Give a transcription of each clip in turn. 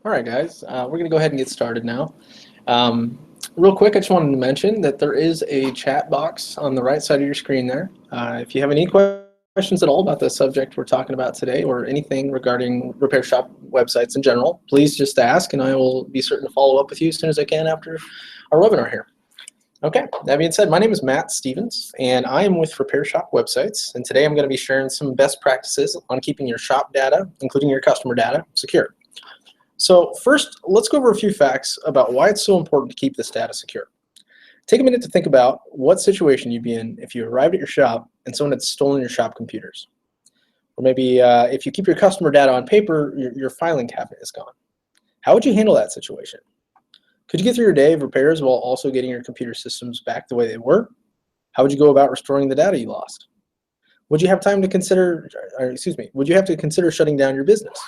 All right, guys, we're going to go ahead and get started now. Real quick, I just wanted to mention that there is a chat box on the right side of your screen there. If you have any questions at all about the subject we're talking about today or anything regarding repair shop websites in general, please just ask and I will be certain to follow up with you as soon as I can after our webinar here. Okay, that being said, my name is Matt Stevens and I am with Repair Shop Websites, and today I'm going to be sharing some best practices on keeping your shop data, including your customer data, secure. So first, let's go over a few facts about why it's so important to keep this data secure. Take a minute to think about what situation you'd be in if you arrived at your shop and someone had stolen your shop computers. Or maybe if you keep your customer data on paper, your filing cabinet is gone. How would you handle that situation? Could you get through your day of repairs while also getting your computer systems back the way they were? How would you go about restoring the data you lost? Would you have time to consider, would you have to consider shutting down your business?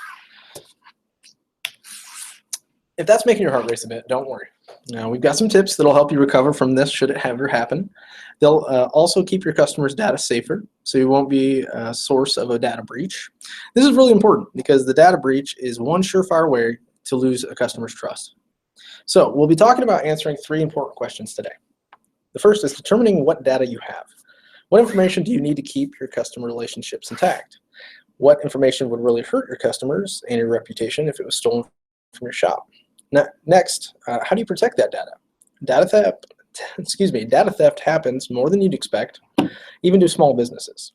If that's making your heart race a bit, don't worry. Now, we've got some tips that'll help you recover from this should it ever happen. They'll also keep your customers' data safer, so you won't be a source of a data breach. This is really important because the data breach is one surefire way to lose a customer's trust. So we'll be talking about answering three important questions today. The first is determining what data you have. What information do you need to keep your customer relationships intact? What information would really hurt your customers and your reputation if it was stolen from your shop? Next, how do you protect that data? Data theft happens more than you'd expect, even to small businesses.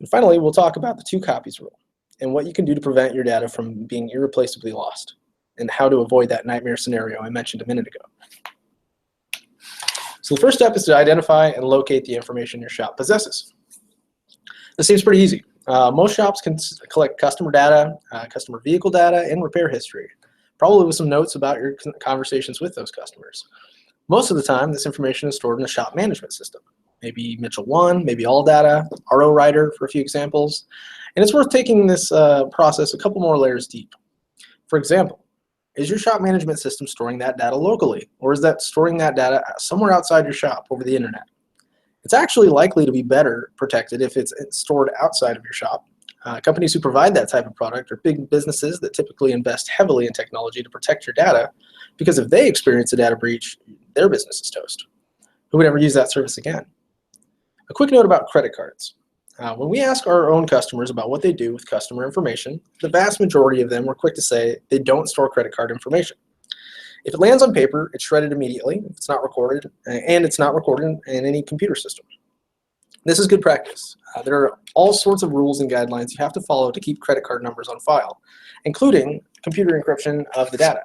And finally, we'll talk about the 2 copies rule and what you can do to prevent your data from being irreplaceably lost and how to avoid that nightmare scenario I mentioned a minute ago. So the first step is to identify and locate the information your shop possesses. This seems pretty easy. Most shops can collect customer data, customer vehicle data, and repair history, probably with some notes about your conversations with those customers. Most of the time, this information is stored in a shop management system, maybe Mitchell 1, maybe AllData, RO Writer for a few examples, and it's worth taking this process a couple more layers deep. For example, is your shop management system storing that data locally, or is that storing that data somewhere outside your shop over the internet? It's actually likely to be better protected if it's stored outside of your shop. Companies who provide that type of product are big businesses that typically invest heavily in technology to protect your data, because if they experience a data breach, their business is toast. Who would ever use that service again? A quick note about credit cards. When we ask our own customers about what they do with customer information, the vast majority of them were quick to say they don't store credit card information. If it lands on paper, it's shredded immediately. If it's not recorded, and it's not recorded in any computer system. This is good practice. There are all sorts of rules and guidelines you have to follow to keep credit card numbers on file, including computer encryption of the data.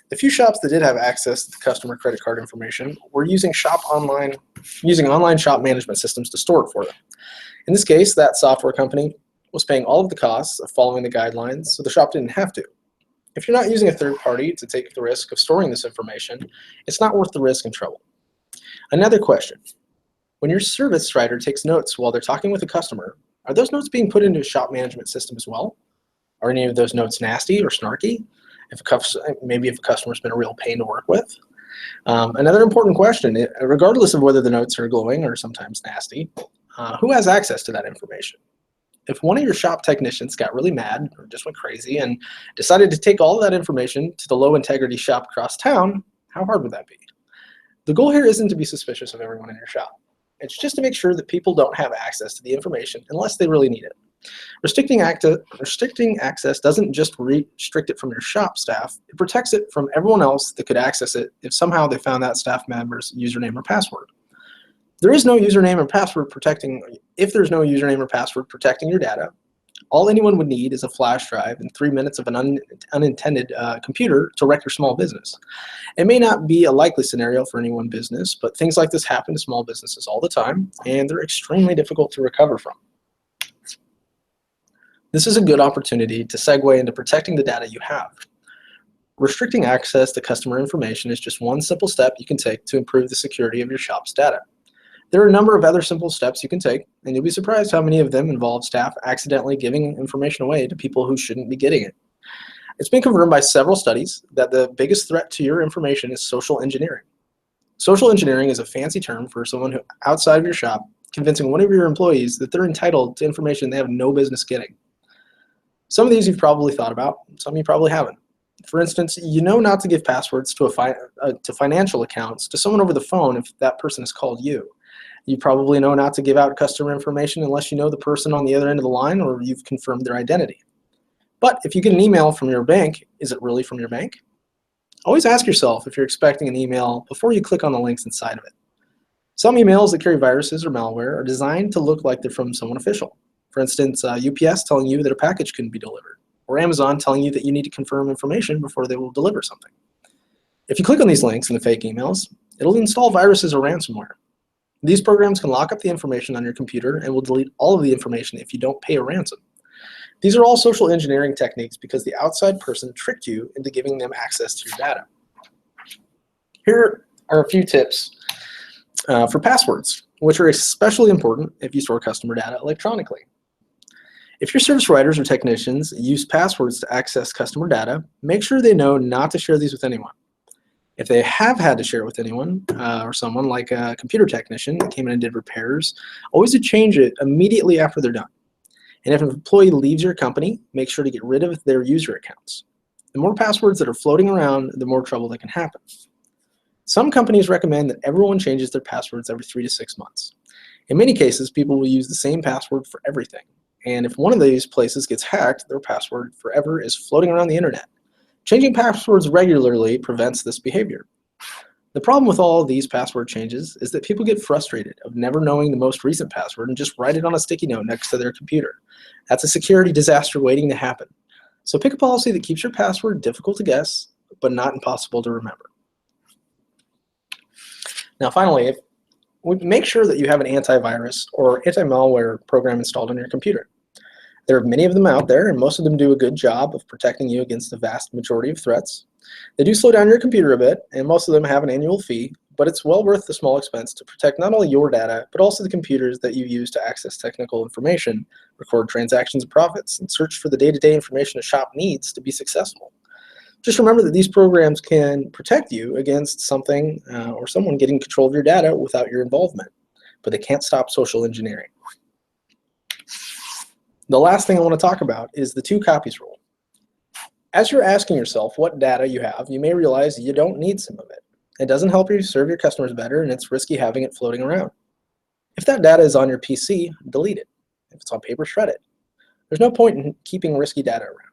The few shops that did have access to customer credit card information were using online shop management systems to store it for them. In this case, that software company was paying all of the costs of following the guidelines, so the shop didn't have to. If you're not using a third party to take the risk of storing this information, it's not worth the risk and trouble. Another question. When your service writer takes notes while they're talking with a customer, are those notes being put into a shop management system as well? Are any of those notes nasty or snarky? Maybe if a customer's been a real pain to work with? Another important question, regardless of whether the notes are glowing or sometimes nasty, who has access to that information? If one of your shop technicians got really mad or just went crazy and decided to take all of that information to the low integrity shop across town, how hard would that be? The goal here isn't to be suspicious of everyone in your shop. It's just to make sure that people don't have access to the information unless they really need it. Restricting access doesn't just restrict it from your shop staff, it protects it from everyone else that could access it if somehow they found that staff member's username or password. If there's no username or password protecting your data, all anyone would need is a flash drive and 3 minutes of an unintended computer to wreck your small business. It may not be a likely scenario for any one business, but things like this happen to small businesses all the time, and they're extremely difficult to recover from. This is a good opportunity to segue into protecting the data you have. Restricting access to customer information is just one simple step you can take to improve the security of your shop's data. There are a number of other simple steps you can take, and you'll be surprised how many of them involve staff accidentally giving information away to people who shouldn't be getting it. It's been confirmed by several studies that the biggest threat to your information is social engineering. Social engineering is a fancy term for someone who, outside of your shop, convincing one of your employees that they're entitled to information they have no business getting. Some of these you've probably thought about, some you probably haven't. For instance, you know not to give passwords to financial accounts to someone over the phone if that person has called you. You probably know not to give out customer information unless you know the person on the other end of the line or you've confirmed their identity. But if you get an email from your bank, is it really from your bank? Always ask yourself if you're expecting an email before you click on the links inside of it. Some emails that carry viruses or malware are designed to look like they're from someone official. For instance, UPS telling you that a package couldn't be delivered, or Amazon telling you that you need to confirm information before they will deliver something. If you click on these links in the fake emails, it'll install viruses or ransomware. These programs can lock up the information on your computer and will delete all of the information if you don't pay a ransom. These are all social engineering techniques because the outside person tricked you into giving them access to your data. Here are a few tips for passwords, which are especially important if you store customer data electronically. If your service providers or technicians use passwords to access customer data, make sure they know not to share these with anyone. If they have had to share it with anyone or someone like a computer technician that came in and did repairs, always to change it immediately after they're done. And if an employee leaves your company, make sure to get rid of their user accounts. The more passwords that are floating around, the more trouble that can happen. Some companies recommend that everyone changes their passwords every 3 to 6 months. In many cases, people will use the same password for everything. And if one of these places gets hacked, their password forever is floating around the internet. Changing passwords regularly prevents this behavior. The problem with all of these password changes is that people get frustrated of never knowing the most recent password and just write it on a sticky note next to their computer. That's a security disaster waiting to happen. So pick a policy that keeps your password difficult to guess, but not impossible to remember. Now finally, make sure that you have an antivirus or anti-malware program installed on your computer. There are many of them out there, and most of them do a good job of protecting you against the vast majority of threats. They do slow down your computer a bit, and most of them have an annual fee, but it's well worth the small expense to protect not only your data, but also the computers that you use to access technical information, record transactions and profits, and search for the day-to-day information a shop needs to be successful. Just remember that these programs can protect you against something or someone getting control of your data without your involvement, but they can't stop social engineering. The last thing I want to talk about is the 2 copies rule. As you're asking yourself what data you have, you may realize you don't need some of it. It doesn't help you serve your customers better, and it's risky having it floating around. If that data is on your PC, delete it. If it's on paper, shred it. There's no point in keeping risky data around.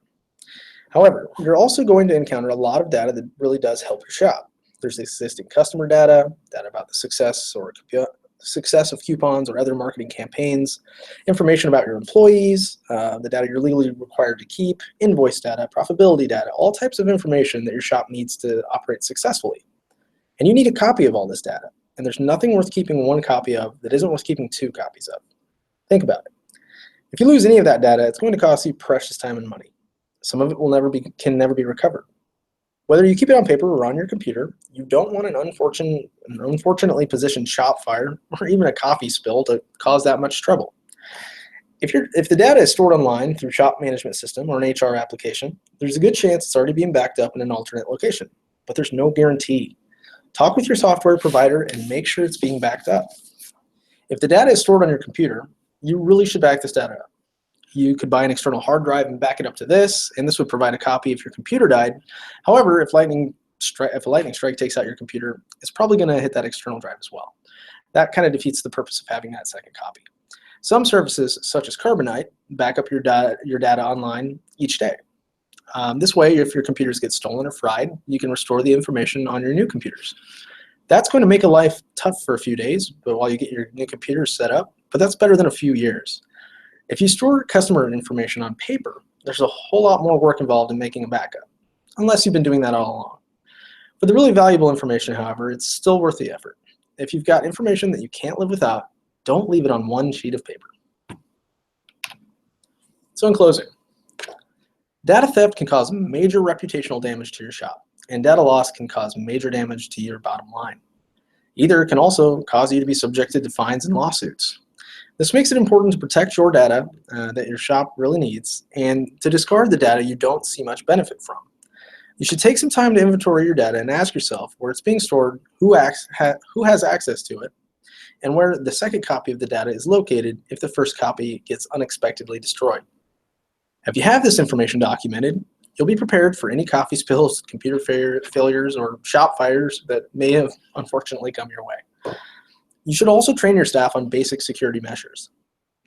However, you're also going to encounter a lot of data that really does help your shop. There's existing customer data, data about the success of coupons or other marketing campaigns, information about your employees, the data you're legally required to keep, invoice data, profitability data, all types of information that your shop needs to operate successfully. And you need a copy of all this data. And there's nothing worth keeping 1 copy of that isn't worth keeping 2 copies of. Think about it. If you lose any of that data, it's going to cost you precious time and money. Some of it can never be recovered. Whether you keep it on paper or on your computer, you don't want an unfortunately positioned shop fire or even a coffee spill to cause that much trouble. If the data is stored online through shop management system or an HR application, there's a good chance it's already being backed up in an alternate location, but there's no guarantee. Talk with your software provider and make sure it's being backed up. If the data is stored on your computer, you really should back this data up. You could buy an external hard drive and back it up to this, and this would provide a copy if your computer died. However, if a lightning strike takes out your computer, it's probably going to hit that external drive as well. That kind of defeats the purpose of having that second copy. Some services, such as Carbonite, back up your data online each day. This way, if your computers get stolen or fried, you can restore the information on your new computers. That's going to make a life tough for a few days, but while you get your new computers set up, but that's better than a few years. If you store customer information on paper, there's a whole lot more work involved in making a backup, unless you've been doing that all along. For the really valuable information, however, it's still worth the effort. If you've got information that you can't live without, don't leave it on 1 sheet of paper. So in closing, data theft can cause major reputational damage to your shop, and data loss can cause major damage to your bottom line. Either can also cause you to be subjected to fines and lawsuits. This makes it important to protect your data that your shop really needs and to discard the data you don't see much benefit from. You should take some time to inventory your data and ask yourself where it's being stored, who has access to it, and where the second copy of the data is located if the first copy gets unexpectedly destroyed. If you have this information documented, You'll be prepared for any coffee spills, computer failures, or shop fires that may have unfortunately come your way. You should also train your staff on basic security measures.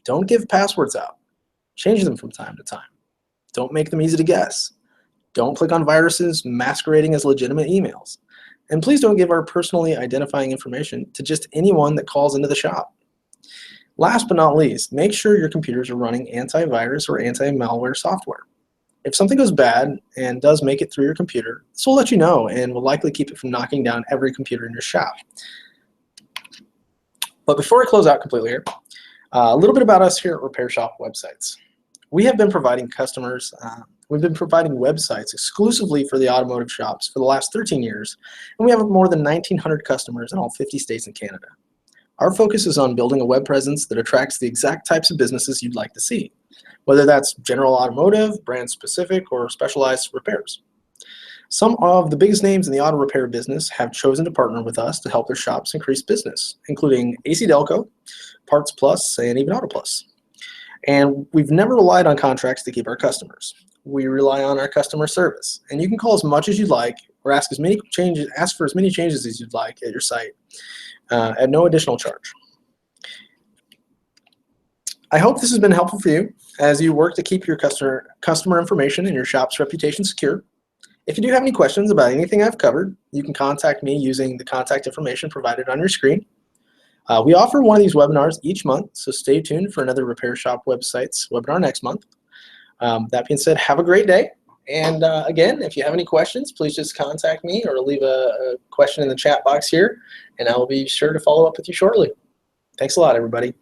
Don't give passwords out. Change them from time to time. Don't make them easy to guess. Don't click on viruses masquerading as legitimate emails. And please don't give our personally identifying information to just anyone that calls into the shop. Last but not least, make sure your computers are running antivirus or anti-malware software. If something goes bad and does make it through your computer, this will let you know and will likely keep it from knocking down every computer in your shop. But before I close out completely here, a little bit about us here at Repair Shop Websites. We have been providing customers, we've been providing websites exclusively for the automotive shops for the last 13 years, and we have more than 1,900 customers in all 50 states and Canada. Our focus is on building a web presence that attracts the exact types of businesses you'd like to see, whether that's general automotive, brand specific, or specialized repairs. Some of the biggest names in the auto repair business have chosen to partner with us to help their shops increase business, including AC Delco, Parts Plus, and even Auto Plus. And we've never relied on contracts to keep our customers. We rely on our customer service, and you can call as much as you'd like or ask for as many changes as you'd like at your site at no additional charge. I hope this has been helpful for you as you work to keep your customer information and your shop's reputation secure. If you do have any questions about anything I've covered, you can contact me using the contact information provided on your screen. We offer one of these webinars each month, so stay tuned for another Repair Shop Websites webinar next month. That being said, have a great day. And again, if you have any questions, please just contact me or leave a question in the chat box here, and I will be sure to follow up with you shortly. Thanks a lot, everybody.